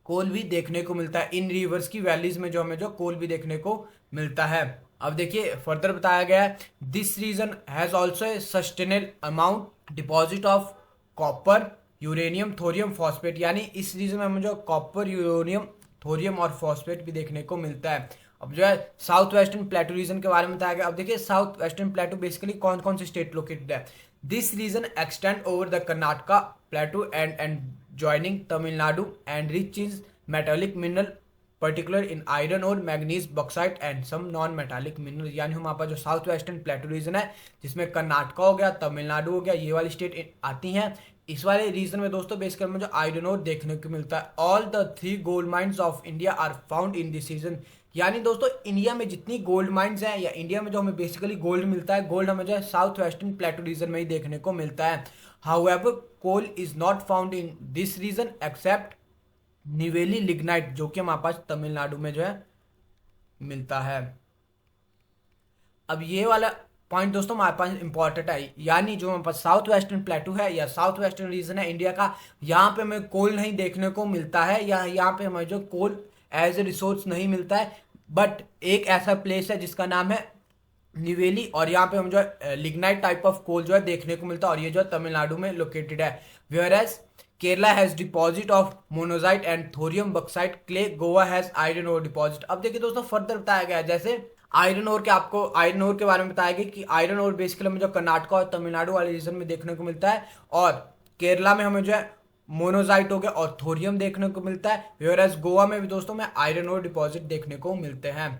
कोल भी देखने को मिलता है। इन रिवर्स की वैलीज में जो हमें जो कोल भी देखने को मिलता है। अब देखिए फर्दर बताया गया है, this region has also a sustainable amount deposit of copper, uranium, thorium, phosphate. यानी इस रीजन में हमें जो कॉपर, यूरेनियम, थोरियम और फॉस्फेट भी देखने को मिलता है। अब जो है साउथ वेस्टर्न प्लेटू रीजन के बारे में बताया गया। अब देखिए साउथ वेस्टर्न प्लेटू बेसिकली कौन कौन से स्टेट लोकेटेड है। This region extend over the Karnataka plateau and joining Tamil Nadu and rich in metallic mineral particular in iron और manganese, bauxite and some non metallic mineral. यानी हमारे पास जो साउथ वेस्टर्न प्लेटू रीजन है जिसमें कर्नाटका हो गया, तमिलनाडु हो गया, ये वाली स्टेट आती हैं। इस वाले रीजन में दोस्तों बेसिकली में जो आयरन ओर देखने को मिलता है। All the 3 gold mines of India are found in this region. यानी दोस्तों इंडिया में जितनी गोल्ड माइंस हैं या इंडिया में जो हमें बेसिकली गोल्ड मिलता है, गोल्ड हमें जो है साउथ वेस्टर्न प्लेटू रीजन में ही देखने को मिलता है। However coal is not found in this region except Neyveli lignite, जो कि हमारे पास तमिलनाडु में जो है मिलता है। अब ये वाला पॉइंट दोस्तों हमारे पास इंपॉर्टेंट है, यानी जो हमारे पास साउथ वेस्टर्न प्लेटू है या साउथ वेस्टर्न रीजन है इंडिया का, यहाँ पे हमें कोल नहीं देखने को मिलता है या यहाँ पे हमें जो कोल एज ए रिसोर्स नहीं मिलता है। बट एक ऐसा प्लेस है जिसका नाम है निवेली और यहाँ पे हम जो है लिग्नाइट टाइप ऑफ कोल जो है देखने को मिलता है और ये जो है तमिलनाडु में लोकेटेड है। Whereas Kerala has deposit of monazite and thorium bauxite clay, Goa has iron ore deposit. अब देखिए दोस्तों फर्दर बताया गया है, जैसे आयरन ओर के आपको आयरन ओर के बारे में बताया गया कि आयरन ओर बेसिकली हमें जो कर्नाटका और तमिलनाडु वाले रीजन में देखने को मिलता है और केरला में हमें जो है मोनोजाइट हो गया और थोरियम देखने को मिलता है। वेयरएज गोवा में भी दोस्तों में आयरन ओर डिपॉजिट देखने को मिलते हैं।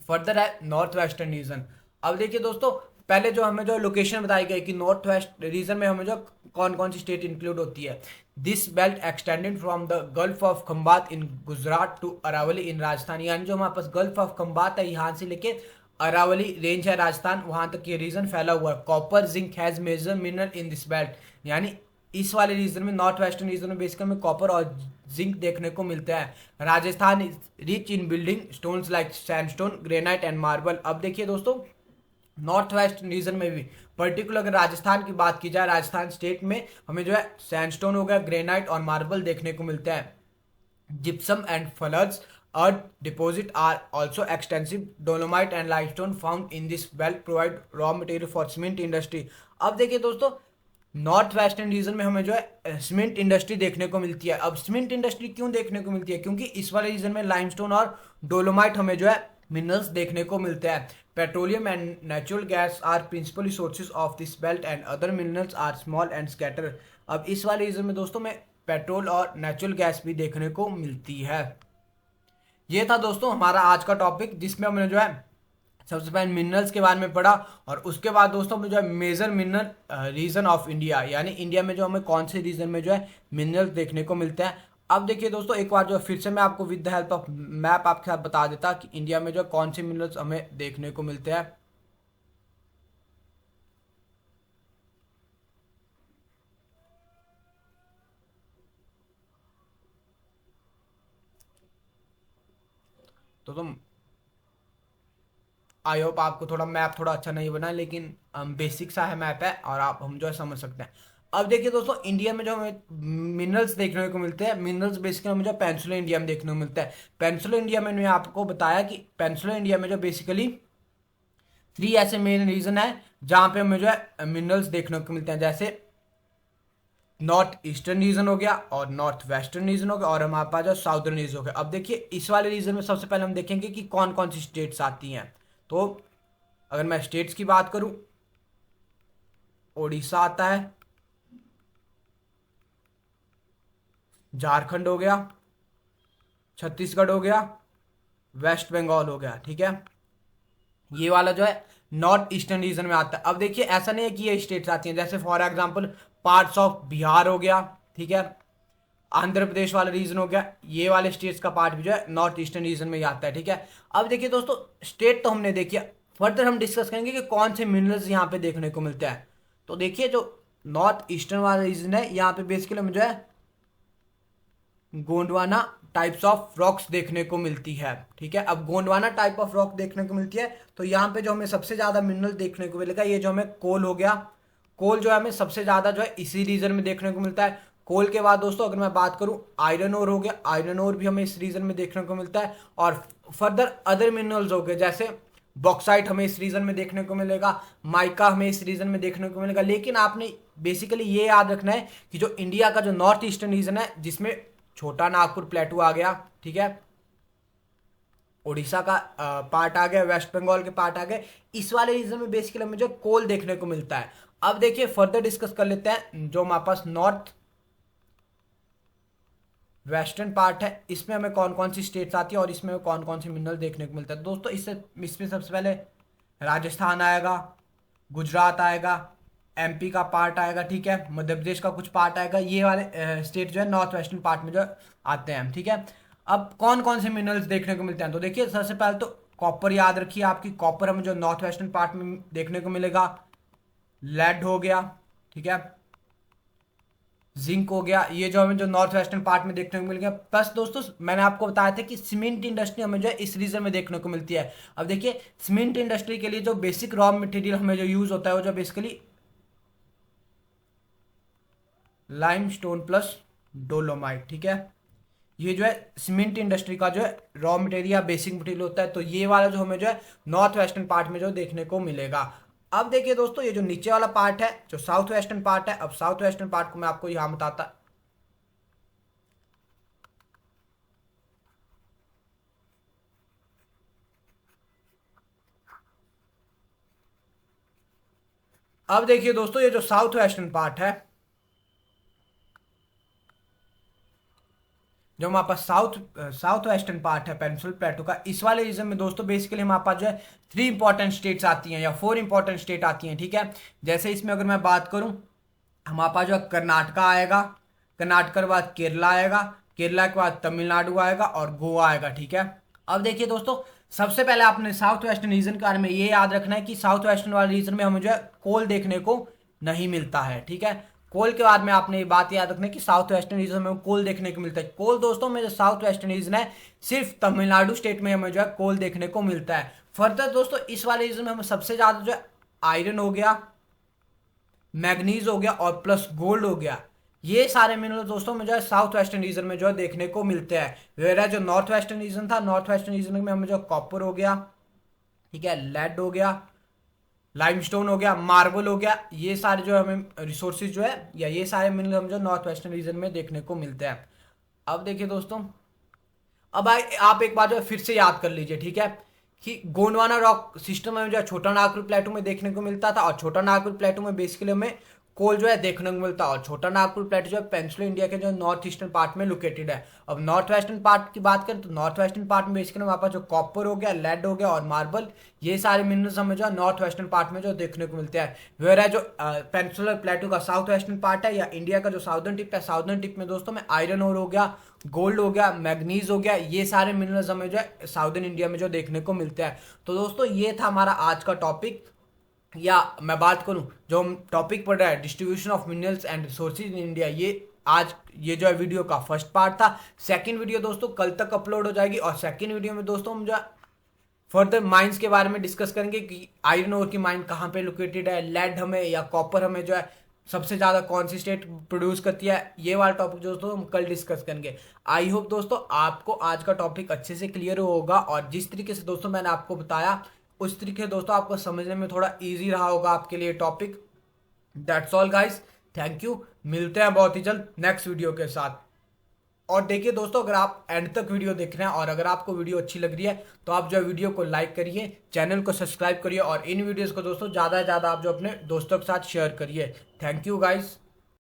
फर्दर है नॉर्थ वेस्टर्न रीजन। अब देखिए दोस्तों पहले जो हमें जो लोकेशन बताई गई कि नॉर्थ वेस्ट रीजन में हमें जो कौन कौन सी स्टेट इंक्लूड होती है। This belt extended from the gulf of Khambhat in Gujarat to Aravalli in Rajasthan. यानी जो हमारे पास गल्फ ऑफ खंबात है यहाँ से लेके अरावली रेंज है राजस्थान, वहां तक ये रीजन फैला हुआ है। Copper zinc has major mineral in this belt. यानी इस वाले रीजन में नॉर्थ वेस्टर्न रीजन में बेसिकली में कॉपर और जिंक देखने को मिलता है। Rajasthan is rich in building stones like sandstone, granite and marble. अब देखिए दोस्तों नॉर्थ वेस्ट रीजन में भी पर्टिकुलर अगर राजस्थान की बात की जाए, राजस्थान स्टेट में हमें जो है सैंडस्टोन हो गया, ग्रेनाइट और मार्बल देखने को मिलता है। Gypsum and fuller's earth deposit are also extensive. Dolomite and limestone found in this belt provide raw material for cement industry. अब देखिए दोस्तों नॉर्थ वेस्टर्न रीजन में हमें जो है सीमेंट इंडस्ट्री देखने को मिलती है। अब सीमेंट इंडस्ट्री क्यों देखने को मिलती है, क्योंकि इस वाले रीजन में लाइमस्टोन और डोलोमाइट हमें जो है मिनरल्स देखने को मिलते हैं। Petroleum and natural gas are principal sources of this belt and other minerals are small and scatter. अब इस वाले रीजन में दोस्तों में पेट्रोल और नेचुरल गैस भी देखने को मिलती है। ये था दोस्तों हमारा आज का टॉपिक, जिसमें हमने जो है सबसे पहले मिनरल्स के बारे में पढ़ा और उसके बाद दोस्तों में जो है major mineral region of India, यानी इंडिया में जो हमें कौन से रीजन में जो है मिनरल्स देखने को मिलते हैं। अब देखिए दोस्तों एक बार जो फिर से मैं आपको with the help of map आपके साथ बता देता कि इंडिया में जो कौन से मिनरल्स हमें देखने को मिलते हैं। तो तुम आई होप आपको थोड़ा मैप थोड़ा अच्छा नहीं बना, लेकिन बेसिक सा है मैप है और आप हम जो है समझ सकते हैं। अब देखिए दोस्तों इंडिया में जो हमें मिनरल्स देखने को मिलते हैं, मिनरल्स बेसिकली हमें जो पेनिनसुला इंडिया में देखने को मिलता है। पेनिनसुला इंडिया में मैंने आपको बताया कि पेनिनसुला इंडिया में जो बेसिकली 3 ऐसे मेन रीजन है जहां पे हमें जो है मिनरल्स देखने को मिलते हैं, जैसे नॉर्थ ईस्टर्न रीजन हो गया और नॉर्थ वेस्टर्न रीजन हो गया और हमारे पास जो साउदर्न रीजन हो गया। अब देखिए इस वाले रीजन में सबसे पहले हम देखेंगे कि कौन कौन सी स्टेट्स आती हैं। तो अगर मैं स्टेट्स की बात करूं, उड़ीसा आता है, झारखंड हो गया, छत्तीसगढ़ हो गया, वेस्ट बंगाल हो गया। ठीक है, ये वाला जो है नॉर्थ ईस्टर्न रीजन में आता है। अब देखिए ऐसा नहीं है कि ये स्टेट्स आती हैं, जैसे for example parts of Bihar हो गया, ठीक है, आंध्र प्रदेश वाला रीजन हो गया, ये वाले स्टेट्स का पार्ट भी जो है नॉर्थ ईस्टर्न रीजन में ही आता है। ठीक है, अब देखिए दोस्तों स्टेट तो हमने देखिए, फर्दर हम डिस्कस करेंगे कि कौन से मिनरल्स यहाँ पे देखने को मिलते हैं। तो देखिए जो नॉर्थ ईस्टर्न वाला रीजन है, यहाँ पे बेसिकली हमें जो है गोंडवाना टाइप्स ऑफ रॉक्स देखने को मिलती है। ठीक है, अब गोंडवाना टाइप ऑफ रॉक देखने को मिलती है, तो यहाँ पे जो हमें सबसे ज्यादा मिनरल देखने को मिलेगा, ये जो हमें कोल हो गया, कोल जो है हमें सबसे ज्यादा जो है इसी रीजन में देखने को मिलता है। कोल के बाद दोस्तों अगर मैं बात करूं, आयरन ओर हो गया, आयरन ओर भी हमें इस रीजन में देखने को मिलता है। और फर्दर अदर मिनरल्स हो गए, जैसे बॉक्साइट हमें इस रीजन में देखने को मिलेगा, माइका हमें इस रीजन में देखने को मिलेगा। लेकिन आपने बेसिकली ये याद रखना है कि जो इंडिया का जो नॉर्थ ईस्टर्न रीजन है, जिसमें छोटा नागपुर प्लेटू आ गया, ठीक है, उड़ीसा का पार्ट आ गया, वेस्ट बंगाल के पार्ट आ गए, इस वाले रीजन में बेसिकली हमें जो कोल देखने को मिलता है। अब देखिए फर्दर डिस्कस कर लेते हैं, जो हमारे पास नॉर्थ वेस्टर्न पार्ट है, इसमें हमें कौन कौन सी स्टेट्स आती है और इसमें कौन कौन सी मिनरल देखने को मिलता है। दोस्तों इसमें सबसे पहले राजस्थान आएगा, गुजरात आएगा, एमपी का पार्ट आएगा, ठीक है, मध्य प्रदेश का कुछ पार्ट आएगा, ये वाले स्टेट जो है नॉर्थ वेस्टर्न पार्ट में जो आते हैं। ठीक है, अब कौन कौन से मिनरल्स देखने को मिलते हैं, तो देखिए सबसे पहले तो कॉपर याद रखिए आपकी, कॉपर हमें जो नॉर्थ वेस्टर्न पार्ट में देखने को मिलेगा, लेड हो गया, ठीक है, जिंक हो गया, ये जो हमें जो नॉर्थ वेस्टर्न पार्ट में देखने को मिल गया। प्लस दोस्तों मैंने आपको बताया था कि सीमेंट इंडस्ट्री हमें जो है इस रीजन में देखने को मिलती है। अब देखिए सीमेंट इंडस्ट्री के लिए जो बेसिक रॉ मटेरियल हमें जो यूज होता है, वो जो बेसिकली लाइमस्टोन प्लस डोलोमाइट। ठीक है, ये जो है सीमेंट इंडस्ट्री का जो है रॉ मटेरियल बेसिक मटेरियल होता है, तो ये वाला जो हमें जो है नॉर्थ वेस्टर्न पार्ट में जो देखने को मिलेगा। अब देखिए दोस्तों ये जो नीचे वाला पार्ट है, जो साउथ वेस्टर्न पार्ट है, अब साउथ वेस्टर्न पार्ट को मैं आपको यहां बताता, अब देखिए दोस्तों ये जो साउथ वेस्टर्न पार्ट है, जो हमारे पास साउथ वेस्टर्न पार्ट है पेनिनसुलर प्लेटो का, इस वाले रीजन में दोस्तों बेसिकली हमारे पास जो है 3 इंपॉर्टेंट स्टेट्स आती हैं या 4 इंपॉर्टेंट स्टेट आती हैं। ठीक है, जैसे इसमें अगर मैं बात करूं, हमारे पास जो है कर्नाटका आएगा, कर्नाटक के बाद केरला आएगा, केरला के बाद तमिलनाडु आएगा और गोवा आएगा। ठीक है, अब देखिए दोस्तों सबसे पहले आपने साउथ वेस्टर्न रीजन के बारे में ये याद रखना है कि साउथ वेस्टर्न वाले रीजन में हमें जो है कोल देखने को नहीं मिलता है। ठीक है, कोल के बाद में आपने ये बात याद रखना है कि साउथ वेस्टर्न रीजन में कोल देखने को मिलता है। कोल दोस्तों में जो साउथ वेस्टर्न रीजन है, सिर्फ तमिलनाडु स्टेट में हमें जो है कोल देखने को मिलता है। फर्दर दोस्तों इस वाले रीजन में हमें सबसे ज्यादा जो है आयरन हो गया, मैग्नीज हो गया और प्लस गोल्ड हो गया, ये सारे मिनरल दोस्तों में जो है साउथ वेस्टर्न रीजन में जो है देखने को मिलते हैं। वेरा जो नॉर्थ वेस्टर्न रीजन था, नॉर्थ वेस्टर्न रीजन में हमें जो कॉपर हो गया, ठीक है, लेड हो गया, लाइमस्टोन हो गया, मार्बल हो गया, ये सारे जो हमें रिसोर्सेज जो है या ये सारे मिनरल हम जो नॉर्थ वेस्टर्न रीजन में देखने को मिलते हैं। अब देखिए दोस्तों, अब आप एक बार जो है फिर से याद कर लीजिए, ठीक है, कि गोंडवाना रॉक सिस्टम में जो है छोटा नागपुर प्लेटू में देखने को मिलता था, और छोटा नागपुर प्लेटू में बेसिकली हमें कोल जो है देखने को मिलता है, और छोटा नागपुर प्लेटू जो है पेनिनसुलर इंडिया के जो नॉर्थ ईस्टर्न पार्ट में लोकेटेड है। अब नॉर्थ वेस्टर्न पार्ट की बात करें तो नॉर्थ वेस्टर्न पार्ट में बेसिकली हमारे पास जो कॉपर हो गया, लेड हो गया और मार्बल, ये सारे मिनरल्स हमें जो है नॉर्थ वेस्टर्न पार्ट में जो देखने को मिलते हैं। वेयर है जो पेनिनसुलर प्लेटू का साउथ वेस्टर्न पार्ट है या इंडिया का जो साउदर्न टिप है, साउदर्न टिप में दोस्तों में आयरन ओर हो गया, गोल्ड हो गया, मैग्नीज हो गया, ये सारे मिनरल्स हमें जो है साउदर्न इंडिया में जो देखने को मिलते हैं। तो दोस्तों ये था हमारा आज का टॉपिक, या मैं बात करूं जो हम टॉपिक पढ़ रहे हैं distribution of minerals and resources in India, ये आज ये जो है वीडियो का फर्स्ट पार्ट था। सेकंड वीडियो दोस्तों कल तक अपलोड हो जाएगी, और सेकंड वीडियो में दोस्तों हम जो है फर्दर माइंस के बारे में डिस्कस करेंगे कि आयरन ओर की माइन कहाँ पे लोकेटेड है, लेड हमें या कॉपर हमें जो है सबसे ज्यादा कौन सी स्टेट प्रोड्यूस करती है, ये वाला टॉपिक दोस्तों हम कल डिस्कस करेंगे। आई होप दोस्तों आपको आज का टॉपिक अच्छे से क्लियर होगा, और जिस तरीके से दोस्तों मैंने आपको बताया उस तरीके से दोस्तों आपको समझने में थोड़ा इजी रहा होगा आपके लिए topic. That's all guys, thank you, मिलते हैं बहुत ही जल्द नेक्स्ट वीडियो के साथ। और देखिए दोस्तों, अगर आप एंड तक वीडियो देख रहे हैं और अगर आपको वीडियो अच्छी लग रही है तो आप जो वीडियो को लाइक करिए, चैनल को सब्सक्राइब करिए और इन वीडियोस को दोस्तों ज़्यादा से ज़्यादा आप जो अपने दोस्तों के साथ शेयर करिए। Thank you guys.